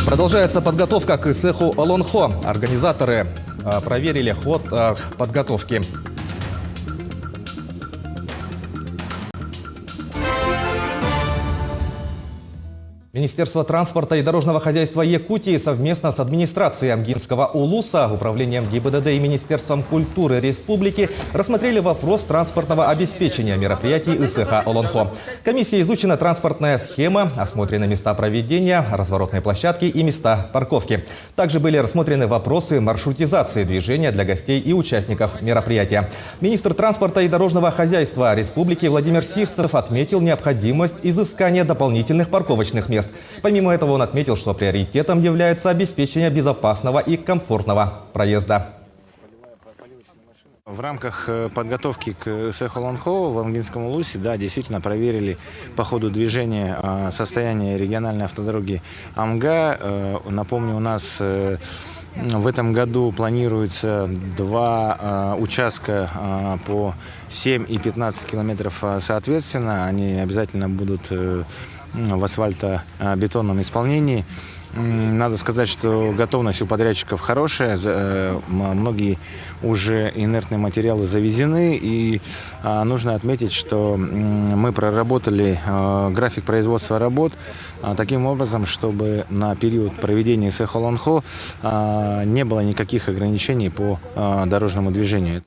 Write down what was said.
Продолжается подготовка к ИСЭХу Олонхо. Организаторы проверили ход подготовки. Министерство транспорта и дорожного хозяйства Якутии совместно с администрацией Амгинского улуса, управлением ГИБДД и Министерством культуры республики рассмотрели вопрос транспортного обеспечения мероприятий ИСЭХа Олонхо. Комиссия изучена транспортная схема, осмотрены места проведения, разворотные площадки и места парковки. Также были рассмотрены вопросы маршрутизации движения для гостей и участников мероприятия. Министр транспорта и дорожного хозяйства республики Владимир Сивцев отметил необходимость изыскания дополнительных парковочных мест. Помимо этого, он отметил, что приоритетом является обеспечение безопасного и комфортного проезда. В рамках подготовки к ИСЭХу Олонхо в Амгинском улусе, да, действительно проверили по ходу движения состояние региональной автодороги Амга. Напомню, у нас в этом году планируется два участка по 7 и 15 километров соответственно. Они обязательно будут в асфальтобетонном исполнении. Надо сказать, что готовность у подрядчиков хорошая. Многие уже инертные материалы завезены. И нужно отметить, что мы проработали график производства работ таким образом, чтобы на период проведения ИСЭХа Олонхо не было никаких ограничений по дорожному движению.